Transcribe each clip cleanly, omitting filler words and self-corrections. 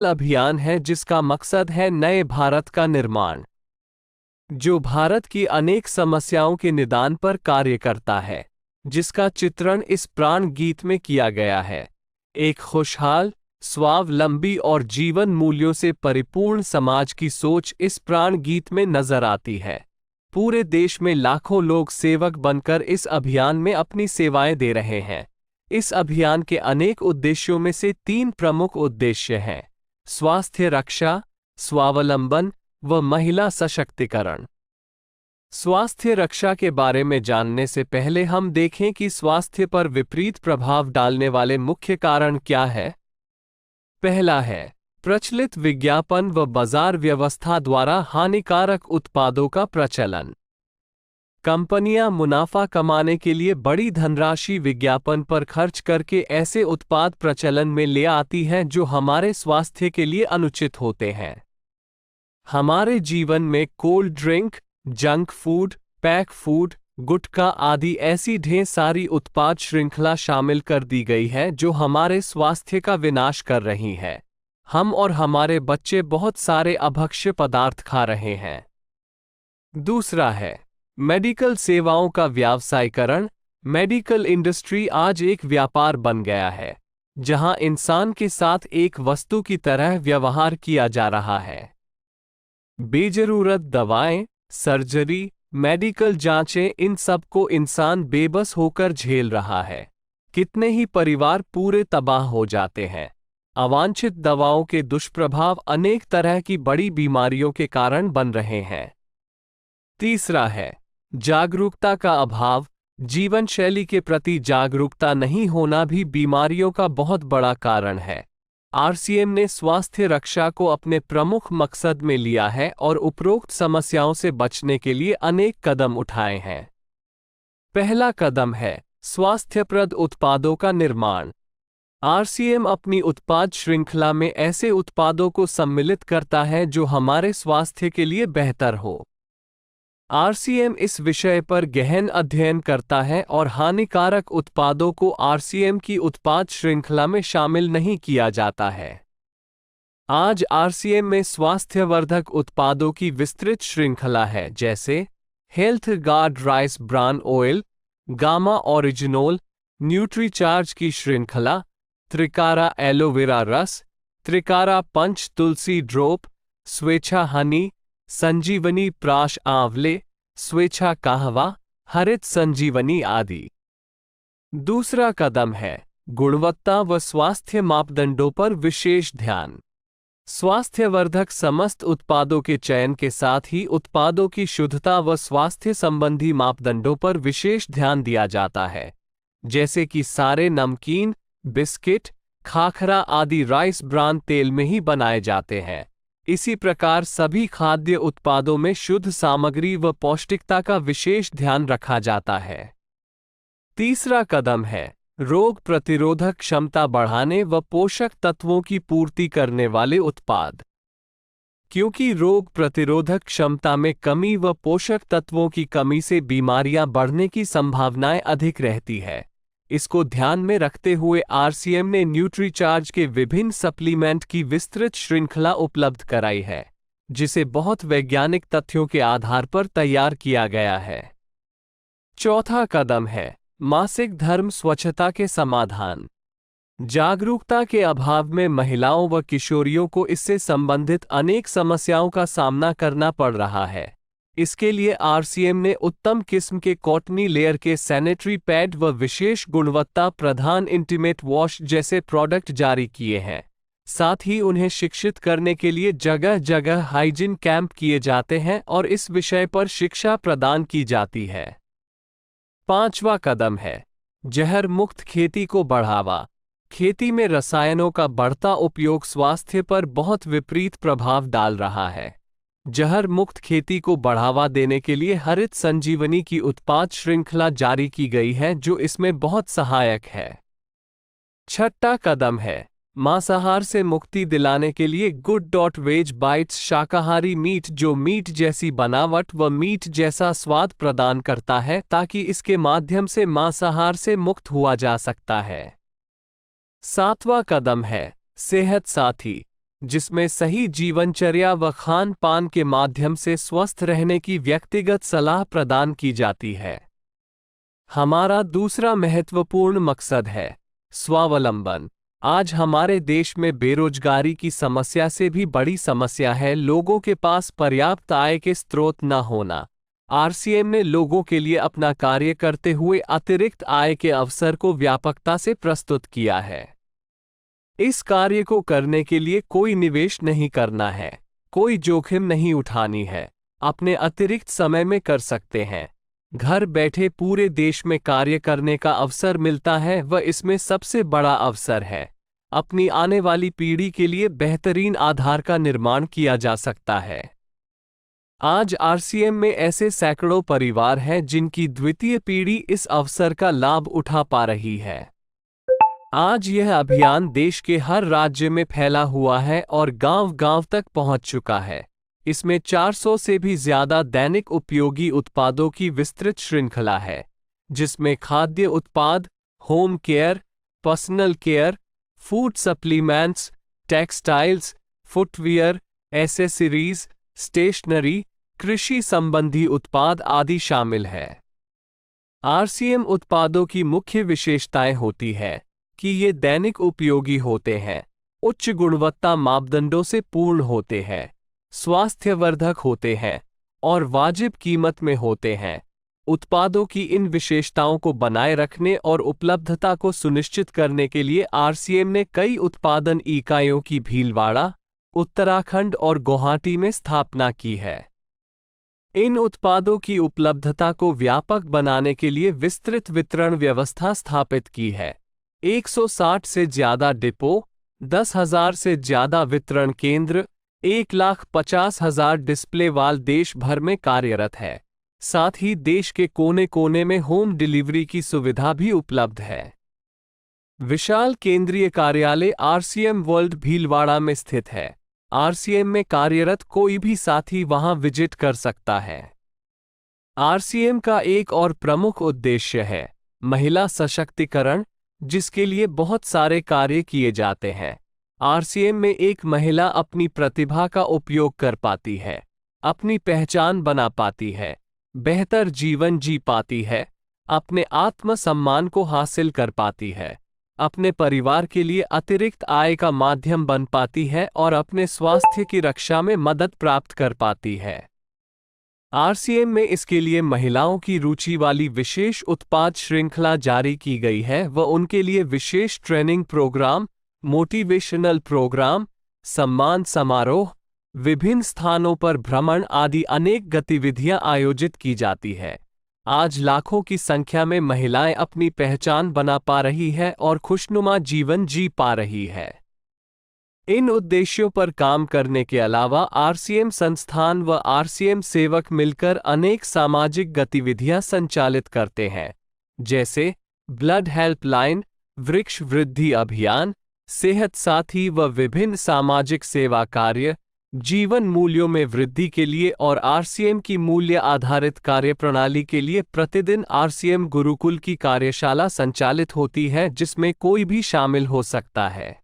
अभियान है जिसका मकसद है नए भारत का निर्माण, जो भारत की अनेक समस्याओं के निदान पर कार्य करता है, जिसका चित्रण इस प्राण गीत में किया गया है। एक खुशहाल, स्वावलंबी और जीवन मूल्यों से परिपूर्ण समाज की सोच इस प्राण गीत में नजर आती है। पूरे देश में लाखों लोग सेवक बनकर इस अभियान में अपनी सेवाएं दे रहे हैं। इस अभियान के अनेक उद्देश्यों में से 3 प्रमुख उद्देश्य हैं: स्वास्थ्य रक्षा, स्वावलंबन व महिला सशक्तिकरण। स्वास्थ्य रक्षा के बारे में जानने से पहले हम देखें कि स्वास्थ्य पर विपरीत प्रभाव डालने वाले मुख्य कारण क्या है। पहला है प्रचलित विज्ञापन व बाजार व्यवस्था द्वारा हानिकारक उत्पादों का प्रचलन। कंपनियां मुनाफा कमाने के लिए बड़ी धनराशि विज्ञापन पर खर्च करके ऐसे उत्पाद प्रचलन में ले आती हैं जो हमारे स्वास्थ्य के लिए अनुचित होते हैं। हमारे जीवन में cold drink, junk food, pack food, गुटखा आदि ऐसी ढेर सारी उत्पाद श्रृंखला शामिल कर दी गई है जो हमारे स्वास्थ्य का विनाश कर रही है। हम और हमारे बच्चे बहुत सारे अभक्ष्य पदार्थ खा रहे हैं। दूसरा है मेडिकल सेवाओं का व्यावसायीकरण। मेडिकल इंडस्ट्री आज एक व्यापार बन गया है, जहां इंसान के साथ एक वस्तु की तरह व्यवहार किया जा रहा है। बेजरूरत दवाएं, सर्जरी, मेडिकल जांचें, इन सब को इंसान बेबस होकर झेल रहा है। कितने ही परिवार पूरे तबाह हो जाते हैं। अवांछित दवाओं के दुष्प्रभाव अनेक तरह की बड़ी बीमारियों के कारण बन रहे हैं। तीसरा है जागरूकता का अभाव। जीवन शैली के प्रति जागरूकता नहीं होना भी बीमारियों का बहुत बड़ा कारण है। आरसीएम ने स्वास्थ्य रक्षा को अपने प्रमुख मकसद में लिया है और उपरोक्त समस्याओं से बचने के लिए अनेक कदम उठाए हैं। पहला कदम है स्वास्थ्यप्रद उत्पादों का निर्माण। आरसीएम अपनी उत्पाद श्रृंखला में ऐसे उत्पादों को सम्मिलित करता है जो हमारे स्वास्थ्य के लिए बेहतर हो। आरसीएम इस विषय पर गहन अध्ययन करता है और हानिकारक उत्पादों को आरसीएम की उत्पाद श्रृंखला में शामिल नहीं किया जाता है। आज आरसीएम में स्वास्थ्यवर्धक उत्पादों की विस्तृत श्रृंखला है, जैसे health guard rice bran oil, gamma oryzanol, nutricharge की श्रृंखला, त्रिकारा एलोवेरा रस, त्रिकारा पंच तुलसी ड्रॉप, स्वेच्छा हनी, संजीवनी प्राश आंवले, स्वेच्छा कहवा, हरित संजीवनी आदि। दूसरा कदम है गुणवत्ता व स्वास्थ्य मापदंडों पर विशेष ध्यान। स्वास्थ्यवर्धक समस्त उत्पादों के चयन के साथ ही उत्पादों की शुद्धता व स्वास्थ्य संबंधी मापदंडों पर विशेष ध्यान दिया जाता है, जैसे कि सारे नमकीन, बिस्किट, खाखरा आदि राइस ब्रान तेल में ही बनाए जाते हैं। इसी प्रकार सभी खाद्य उत्पादों में शुद्ध सामग्री व पौष्टिकता का विशेष ध्यान रखा जाता है। तीसरा कदम है रोग प्रतिरोधक क्षमता बढ़ाने व पोषक तत्वों की पूर्ति करने वाले उत्पाद। क्योंकि रोग प्रतिरोधक क्षमता में कमी व पोषक तत्वों की कमी से बीमारियां बढ़ने की संभावनाएं अधिक रहती है, इसको ध्यान में रखते हुए आरसीएम ने न्यूट्रीचार्ज के विभिन्न सप्लीमेंट की विस्तृत श्रृंखला उपलब्ध कराई है, जिसे बहुत वैज्ञानिक तथ्यों के आधार पर तैयार किया गया है। चौथा कदम है मासिक धर्म स्वच्छता के समाधान। जागरूकता के अभाव में महिलाओं व किशोरियों को इससे संबंधित अनेक समस्याओं का सामना करना पड़ रहा है। इसके लिए आरसीएम ने उत्तम किस्म के कॉटनी लेयर के सैनिटरी पैड व विशेष गुणवत्ता प्रधान इंटीमेट वॉश जैसे प्रोडक्ट जारी किए हैं। साथ ही उन्हें शिक्षित करने के लिए जगह जगह हाइजीन कैंप किए जाते हैं और इस विषय पर शिक्षा प्रदान की जाती है। पांचवा कदम है जहर मुक्त खेती को बढ़ावा। खेती में रसायनों का बढ़ता उपयोग स्वास्थ्य पर बहुत विपरीत प्रभाव डाल रहा है। जहर मुक्त खेती को बढ़ावा देने के लिए हरित संजीवनी की उत्पाद श्रृंखला जारी की गई है, जो इसमें बहुत सहायक है। छठा कदम है मांसाहार से मुक्ति दिलाने के लिए गुड.वेज बाइट्स शाकाहारी मीट, जो मीट जैसी बनावट व मीट जैसा स्वाद प्रदान करता है, ताकि इसके माध्यम से मांसाहार से मुक्त हुआ जा सकता है। सातवां कदम है सेहत साथी। जिसमें सही जीवनचर्या व खान पान के माध्यम से स्वस्थ रहने की व्यक्तिगत सलाह प्रदान की जाती है। हमारा दूसरा महत्वपूर्ण मकसद है स्वावलंबन। आज हमारे देश में बेरोजगारी की समस्या से भी बड़ी समस्या है लोगों के पास पर्याप्त आय के स्रोत न होना। आरसीएम ने लोगों के लिए अपना कार्य करते हुए अतिरिक्त आय के अवसर को व्यापकता से प्रस्तुत किया है। इस कार्य को करने के लिए कोई निवेश नहीं करना है, कोई जोखिम नहीं उठानी है, अपने अतिरिक्त समय में कर सकते हैं। घर बैठे पूरे देश में कार्य करने का अवसर मिलता है व इसमें सबसे बड़ा अवसर है अपनी आने वाली पीढ़ी के लिए बेहतरीन आधार का निर्माण किया जा सकता है। आज आरसीएम में ऐसे सैकड़ों परिवार हैं जिनकी द्वितीय पीढ़ी इस अवसर का लाभ उठा पा रही है। आज यह अभियान देश के हर राज्य में फैला हुआ है और गांव-गांव तक पहुंच चुका है। इसमें 400 से भी ज्यादा दैनिक उपयोगी उत्पादों की विस्तृत श्रृंखला है, जिसमें खाद्य उत्पाद, home care, personal care, food supplements, textiles, footwear, accessories, stationery, कृषि संबंधी उत्पाद आदि शामिल है। आरसीएम उत्पादों की मुख्य विशेषताएं होती है कि ये दैनिक उपयोगी होते हैं, उच्च गुणवत्ता मापदंडों से पूर्ण होते हैं, स्वास्थ्यवर्धक होते हैं और वाजिब कीमत में होते हैं। उत्पादों की इन विशेषताओं को बनाए रखने और उपलब्धता को सुनिश्चित करने के लिए आरसीएम ने कई उत्पादन इकाइयों की भीलवाड़ा, उत्तराखंड और गुवाहाटी में स्थापना की है। इन उत्पादों की उपलब्धता को व्यापक बनाने के लिए विस्तृत वितरण व्यवस्था स्थापित की है। 160 से ज्यादा डिपो, 10,000 से ज्यादा वितरण केंद्र, 1,50,000 डिस्प्ले वाल देश भर में कार्यरत है। साथ ही देश के कोने कोने में होम डिलीवरी की सुविधा भी उपलब्ध है। विशाल केंद्रीय कार्यालय आरसीएम वर्ल्ड भीलवाड़ा में स्थित है। आरसीएम में कार्यरत कोई भी साथी वहां विजिट कर सकता है। आरसीएम का एक और प्रमुख उद्देश्य है महिला सशक्तिकरण, जिसके लिए बहुत सारे कार्य किए जाते हैं। आरसीएम में एक महिला अपनी प्रतिभा का उपयोग कर पाती है, अपनी पहचान बना पाती है, बेहतर जीवन जी पाती है, अपने आत्मसम्मान को हासिल कर पाती है, अपने परिवार के लिए अतिरिक्त आय का माध्यम बन पाती है और अपने स्वास्थ्य की रक्षा में मदद प्राप्त कर पाती है। आरसीएम में इसके लिए महिलाओं की रुचि वाली विशेष उत्पाद श्रृंखला जारी की गई है व उनके लिए विशेष ट्रेनिंग प्रोग्राम, मोटिवेशनल प्रोग्राम, सम्मान समारोह, विभिन्न स्थानों पर भ्रमण आदि अनेक गतिविधियां आयोजित की जाती है। आज लाखों की संख्या में महिलाएं अपनी पहचान बना पा रही है और खुशनुमा जीवन जी पा रही है। इन उद्देश्यों पर काम करने के अलावा आरसीएम संस्थान व आरसीएम सेवक मिलकर अनेक सामाजिक गतिविधियां संचालित करते हैं, जैसे ब्लड हेल्पलाइन, वृक्ष वृद्धि अभियान, सेहत साथी व विभिन्न सामाजिक सेवा कार्य, जीवन मूल्यों में वृद्धि के लिए और आरसीएम की मूल्य आधारित कार्यप्रणाली के लिए प्रतिदिन आरसीएम गुरुकुल की कार्यशाला संचालित होती है, जिसमें कोई भी शामिल हो सकता है।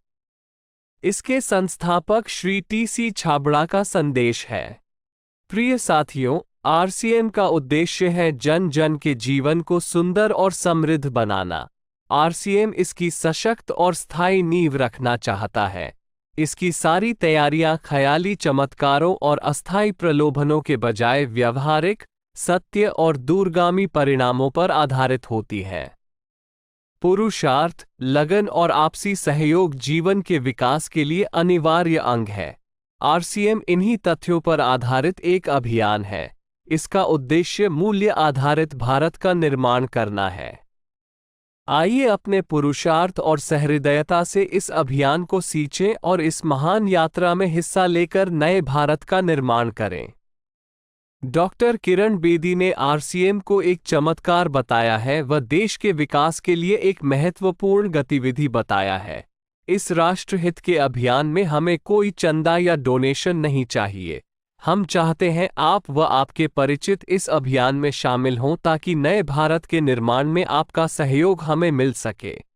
इसके संस्थापक श्री टी.सी. छाबड़ा का संदेश है। प्रिय साथियों, आरसीएम का उद्देश्य है जन जन के जीवन को सुंदर और समृद्ध बनाना। आरसीएम इसकी सशक्त और स्थायी नींव रखना चाहता है। इसकी सारी तैयारियां ख्याली चमत्कारों और अस्थायी प्रलोभनों के बजाय व्यवहारिक, सत्य और दूरगामी परिणामों पर आधारित होती हैं। पुरुषार्थ, लगन और आपसी सहयोग जीवन के विकास के लिए अनिवार्य अंग है। आरसीएम इन्हीं तथ्यों पर आधारित एक अभियान है। इसका उद्देश्य मूल्य आधारित भारत का निर्माण करना है। आइए अपने पुरुषार्थ और सहृदयता से इस अभियान को सींचें और इस महान यात्रा में हिस्सा लेकर नए भारत का निर्माण करें। डॉक्टर किरण बेदी ने आरसीएम को एक चमत्कार बताया है व देश के विकास के लिए एक महत्वपूर्ण गतिविधि बताया है। इस राष्ट्रहित के अभियान में हमें कोई चंदा या डोनेशन नहीं चाहिए। हम चाहते हैं आप व आपके परिचित इस अभियान में शामिल हों ताकि नए भारत के निर्माण में आपका सहयोग हमें मिल सके।